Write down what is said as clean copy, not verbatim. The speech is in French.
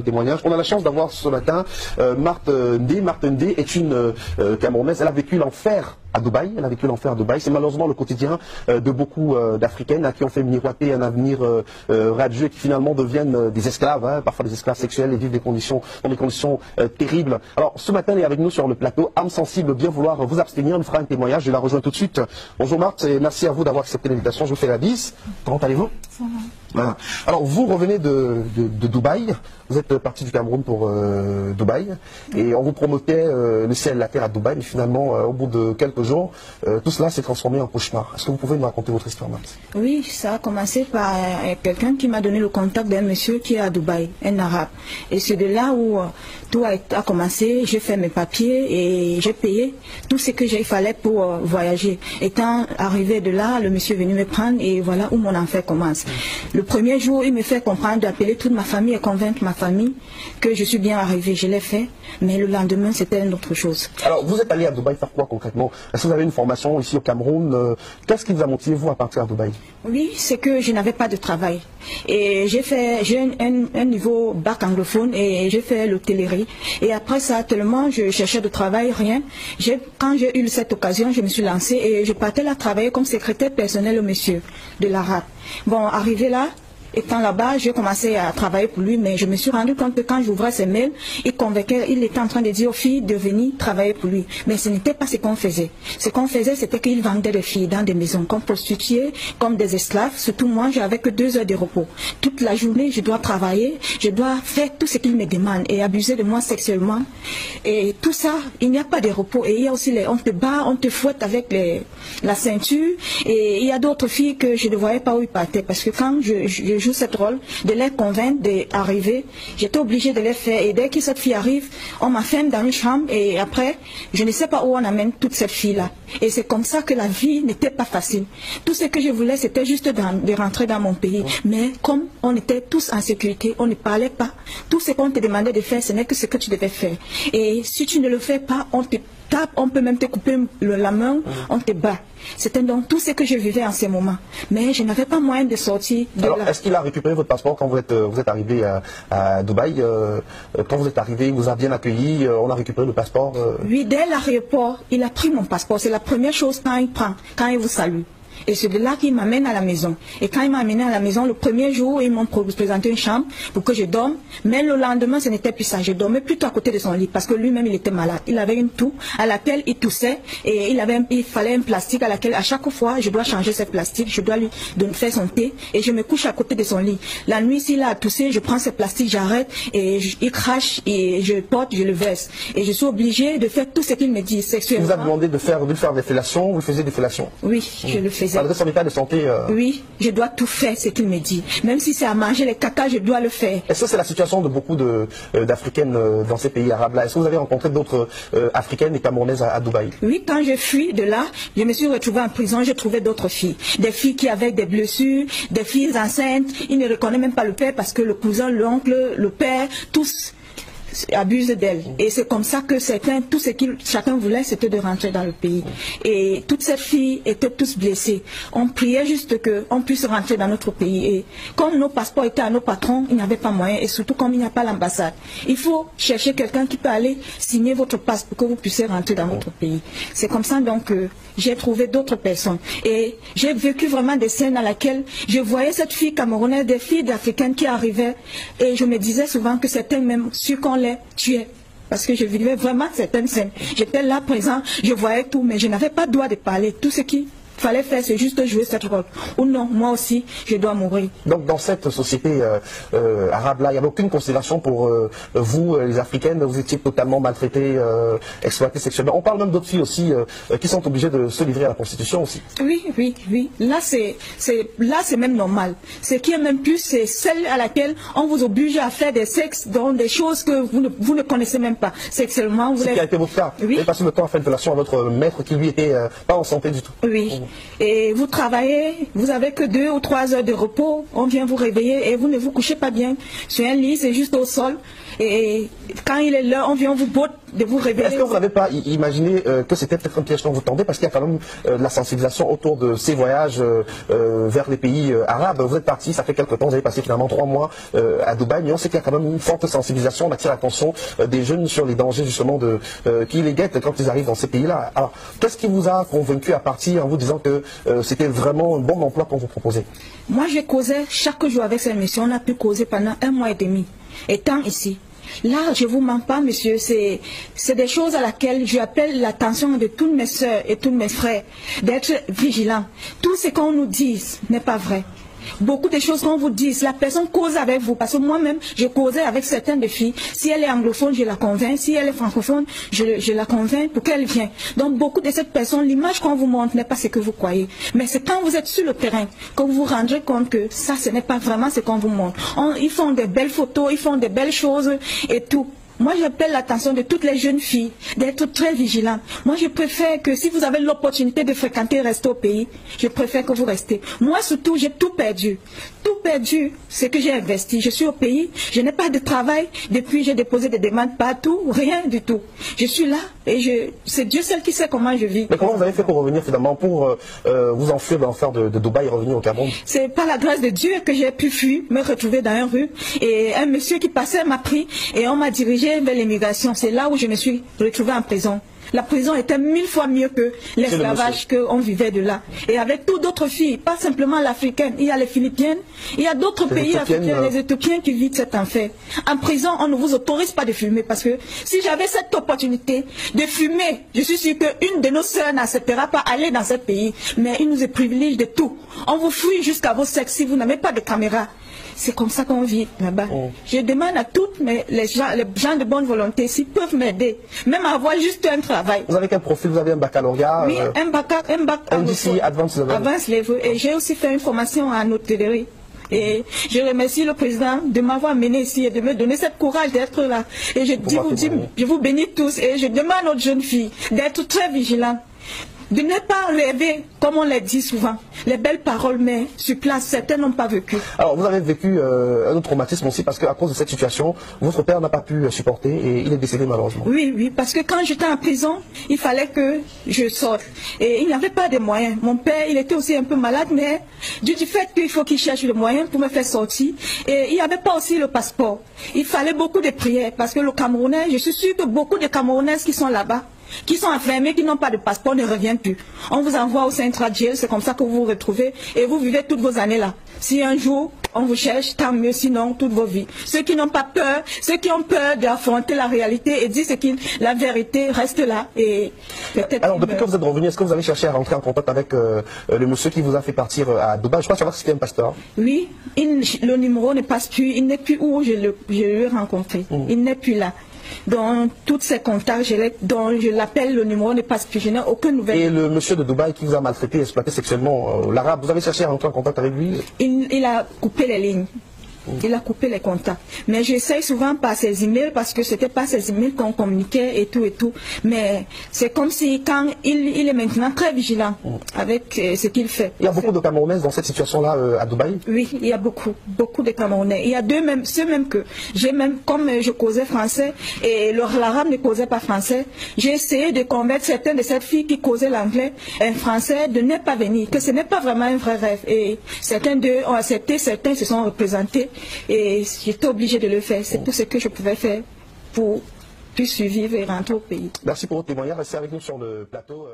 témoignage. On a la chance d'avoir ce matin Marthe Ndé. Marthe Ndé est une Camerounaise. Elle a vécu l'enfer à Dubaï. Elle a vécu l'enfer à Dubaï. C'est malheureusement le quotidien de beaucoup d'Africaines qui ont fait miroiter un avenir radieux et qui finalement deviennent des esclaves, parfois des esclaves sexuels, et vivent dans des conditions terribles. Alors ce matin, elle est avec nous sur le plateau. Âme sensible, bien vouloir vous abstenir. Elle fera un témoignage. Je la rejoins tout de suite. Bonjour Marthe et merci à vous d'avoir accepté l'invitation. Je vous fais la bise. Comment allez-vous? Ça va. Voilà. Alors vous revenez de Dubaï, vous êtes parti du Cameroun pour Dubaï et on vous promettait le ciel et la terre à Dubaï, mais finalement au bout de quelques jours, tout cela s'est transformé en cauchemar. Est-ce que vous pouvez nous raconter votre histoire, Marthe? Oui, ça a commencé par quelqu'un qui m'a donné le contact d'un monsieur qui est à Dubaï, un arabe. Et c'est de là où tout a commencé, j'ai fait mes papiers et j'ai payé tout ce que il fallait pour voyager. Étant arrivé de là, le monsieur est venu me prendre et voilà où mon enfer commence. Le premier jour, il me fait comprendre d'appeler toute ma famille et convaincre ma famille que je suis bien arrivée. Je l'ai fait, mais le lendemain, c'était une autre chose. Alors, vous êtes allé à Dubaï faire quoi concrètement? Est-ce que vous avez une formation ici au Cameroun? Qu'est-ce qui vous a motivé, vous, à partir à Dubaï? Oui, c'est que je n'avais pas de travail. Et j'ai un niveau bac anglophone et j'ai fait l'hôtellerie. Et après ça, tellement je cherchais de travail, rien. Quand j'ai eu cette occasion, je me suis lancée et je partais là travailler comme secrétaire personnel au monsieur de l'arabe. Bon, arrivé là, étant là-bas, j'ai commencé à travailler pour lui, mais je me suis rendu compte que quand j'ouvrais ses mails, il était en train de dire aux filles de venir travailler pour lui. Mais ce n'était pas ce qu'on faisait. Ce qu'on faisait, c'était qu'il vendait des filles dans des maisons, comme prostituées, comme des esclaves. Surtout moi, j'avais que 2 heures de repos. Toute la journée, je dois travailler, je dois faire tout ce qu'il me demande et abuser de moi sexuellement. Et tout ça, il n'y a pas de repos. Et il y a aussi on te bat, on te fouette avec la ceinture. Et il y a d'autres filles que je ne voyais pas où ils partaient. Parce que quand je joue ce rôle de les convaincre d'arriver, j'étais obligée de les faire et dès que cette fille arrive, on m'enferme dans une chambre et après, je ne sais pas où on amène toute cette fille-là. Et c'est comme ça que la vie n'était pas facile. Tout ce que je voulais, c'était juste de rentrer dans mon pays. Mais comme on était tous en sécurité, on ne parlait pas. Tout ce qu'on te demandait de faire, ce n'est que ce que tu devais faire. Et si tu ne le fais pas, on te tape, on peut même te couper la main, on te bat. C'était donc tout ce que je vivais en ces moments. Mais je n'avais pas moyen de sortir de Alors, là. est-ce qu'il a récupéré votre passeport quand vous êtes arrivé à Dubaï? Quand vous êtes arrivé, il vous a bien accueilli, on a récupéré le passeport? Oui, dès l'aéroport, il a pris mon passeport. C'est la première chose quand il prend, quand il vous salue. Et c'est de là qu'il m'amène à la maison. Et quand il m'a amené à la maison, le premier jour, ils m'ont présenté une chambre pour que je dorme. Mais le lendemain, ce n'était plus ça. Je dormais plutôt à côté de son lit parce que lui-même, il était malade. Il avait une toux à laquelle il toussait et il fallait un plastique à laquelle, à chaque fois, je dois changer ce plastique. Je dois lui faire son thé et je me couche à côté de son lit. La nuit, s'il a toussé, je prends ce plastique, j'arrête et il crache et je porte, je le verse. Et je suis obligée de faire tout ce qu'il me dit sexuellement. Il vous a demandé de faire des fellations, vous faisiez des fellations? Oui, je le faisais. Malgré son état de santé? Oui, je dois tout faire ce qu'il me dit. Même si c'est à manger les caca, je dois le faire. Est-ce que c'est la situation de beaucoup d'Africaines dans ces pays arabes-là? Est-ce que vous avez rencontré d'autres Africaines et Camerounaises à Dubaï? Oui, quand je fuis de là, je me suis retrouvée en prison, j'ai trouvé d'autres filles. Des filles qui avaient des blessures, des filles enceintes. Ils ne reconnaissent même pas le père parce que le cousin, l'oncle, le père, tous abusent d'elle. Et c'est comme ça que tout ce que chacun voulait, c'était de rentrer dans le pays. Et toutes ces filles étaient tous blessées. On priait juste qu'on puisse rentrer dans notre pays. Et comme nos passeports étaient à nos patrons, il n'y avait pas moyen. Et surtout comme il n'y a pas l'ambassade. Il faut chercher quelqu'un qui peut aller signer votre passe pour que vous puissiez rentrer dans votre pays. C'est comme ça donc que j'ai trouvé d'autres personnes. Et j'ai vécu vraiment des scènes dans lesquelles je voyais cette fille camerounaise, des filles africaines qui arrivaient. Et je me disais souvent que c'était même sûr qu'on les tuait. Parce que je vivais vraiment certaines scènes. J'étais là présent, je voyais tout, mais je n'avais pas le droit de parler. Tout ce qui fallait faire, c'est juste jouer cette rôle. Ou non, moi aussi, je dois mourir. Donc dans cette société arabe-là, il n'y avait aucune considération pour vous, les Africaines? Vous étiez totalement maltraitées, exploitées sexuellement. On parle même d'autres filles aussi qui sont obligées de se livrer à la prostitution aussi. Oui, oui, oui. Là, c'est même normal. Ce qui est même plus, c'est celle à laquelle on vous oblige à faire des sexes, dans des choses que vous ne connaissez même pas. Sexuellement, vous... Ce qui a été votre cas. Oui. Vous avez passé le temps à faire une relation à votre maître qui lui était pas en santé du tout. Oui. Et vous travaillez, vous avez que 2 ou 3 heures de repos, on vient vous réveiller et vous ne vous couchez pas bien sur un lit, c'est juste au sol. Et quand il est là, on vient vous botte de vous révéler. Est-ce que vous n'avez pas imaginé que c'était peut-être un piège qu'on vous tendait, parce qu'il y a quand même de la sensibilisation autour de ces voyages vers les pays arabes. Vous êtes parti, ça fait quelques temps, vous avez passé finalement 3 mois à Dubaï, mais on sait qu'il y a quand même une forte sensibilisation, on attire l'attention des jeunes sur les dangers justement qui les guettent quand ils arrivent dans ces pays-là. Alors, qu'est-ce qui vous a convaincu à partir en vous disant que c'était vraiment un bon emploi qu'on vous proposait? Moi, je causais chaque jour avec cette mission. On a pu causer pendant 1 mois et demi, étant ici. Là, je ne vous mens pas, monsieur, c'est des choses à laquelle j'appelle l'attention de toutes mes soeurs et tous mes frères, d'être vigilants. Tout ce qu'on nous dit n'est pas vrai. Beaucoup de choses qu'on vous dit, la personne cause avec vous, parce que moi-même, je causais avec certaines des filles. Si elle est anglophone, je la convainc. Si elle est francophone, je la convainc pour qu'elle vienne. Donc, beaucoup de cette personne, l'image qu'on vous montre n'est pas ce que vous croyez. Mais c'est quand vous êtes sur le terrain que vous vous rendrez compte que ça, ce n'est pas vraiment ce qu'on vous montre. Ils font des belles photos, ils font des belles choses et tout. Moi, j'appelle l'attention de toutes les jeunes filles d'être très vigilantes. Moi, je préfère que si vous avez l'opportunité de fréquenter, rester au pays, je préfère que vous restez. Moi, surtout, j'ai tout perdu. Tout perdu, c'est que j'ai investi. Je suis au pays, je n'ai pas de travail. Depuis, j'ai déposé des demandes partout, rien du tout. Je suis là et c'est Dieu seul qui sait comment je vis. Mais comment vous avez fait pour revenir finalement, pour vous enfuir de l'enfer de Dubaï et revenir au Cameroun? C'est par la grâce de Dieu que j'ai pu fuir, me retrouver dans une rue. Et un monsieur qui passait m'a pris et on m'a dirigé vers l'immigration. C'est là où je me suis retrouvée en prison. La prison était 1000 fois mieux que l'esclavage qu'on vivait de là. Et avec toutes d'autres filles, pas simplement l'africaine, il y a les Philippines, il y a d'autres pays africains, les Éthiopiens qui vivent cet enfer. En prison, on ne vous autorise pas de fumer parce que si j'avais cette opportunité de fumer, je suis sûre qu'une de nos sœurs n'acceptera pas aller dans ce pays. Mais ils nous privilègent de tout. On vous fouille jusqu'à vos sexes si vous n'avez pas de caméra. C'est comme ça qu'on vit là-bas. Je demande à toutes les gens de bonne volonté s'ils peuvent m'aider, même à avoir juste un travail. Vous avez quel profil? Vous avez un baccalauréat? Oui, un bac NDC Advanced Level. Advanced Level. Et j'ai aussi fait une formation en hôtellerie. Et je remercie le président de m'avoir mené ici et de me donner cette courage d'être là. Et je vous bénis tous et je demande aux jeunes filles d'être très vigilantes. De ne pas rêver, comme on l'a dit souvent, les belles paroles, mais sur place, certains n'ont pas vécu. Alors, vous avez vécu un autre traumatisme aussi, parce qu'à cause de cette situation, votre père n'a pas pu supporter et il est décédé malheureusement. Oui, parce que quand j'étais en prison, il fallait que je sorte. Et il n'y avait pas de moyens. Mon père, il était aussi un peu malade, mais du fait qu'il faut qu'il cherche le moyen pour me faire sortir. Et il n'y avait pas aussi le passeport. Il fallait beaucoup de prières, parce que le Camerounais, je suis sûre que beaucoup de Camerounaises qui sont là-bas, qui sont enfermés, qui n'ont pas de passeport, ne reviennent plus. On vous envoie au Central Jail, c'est comme ça que vous vous retrouvez et vous vivez toutes vos années là. Si un jour on vous cherche, tant mieux, sinon toutes vos vies. Ceux qui n'ont pas peur, ceux qui ont peur d'affronter la réalité et dire la vérité reste là. Et peut-être. Alors depuis que vous êtes revenu, est-ce que vous avez cherché à rentrer en contact avec le monsieur qui vous a fait partir à Dubaï? Je crois savoir que c'était un pasteur. Oui, le numéro ne passe plus, il n'est plus où je l'ai rencontré. Il n'est plus là. Dans tous ces contacts, dont je l'appelle, le numéro ne passe plus, je n'ai aucune nouvelle. Et le monsieur de Dubaï qui vous a maltraité, exploité sexuellement, l'arabe, vous avez cherché à rentrer en contact avec lui? Il a coupé les lignes. Il a coupé les contacts. Mais j'essaye souvent par ses emails parce que c'était pas ses emails qu'on communiquait et tout. Mais c'est comme si quand il est maintenant très vigilant avec ce qu'il fait. Il y a beaucoup de Camerounaises dans cette situation-là à Dubaï? Oui, il y a beaucoup de Camerounais. Il y a ceux même que j'ai même, comme je causais français et l'arabe ne causait pas français, j'ai essayé de convaincre certaines de ces filles qui causaient l'anglais, un français, de ne pas venir, que ce n'est pas vraiment un vrai rêve. Et certains d'eux ont accepté, certains se sont représentés. Et j'étais obligée de le faire. C'est tout ce que je pouvais faire pour survivre et rentrer au pays. Merci pour votre témoignage. Restez avec nous sur le plateau.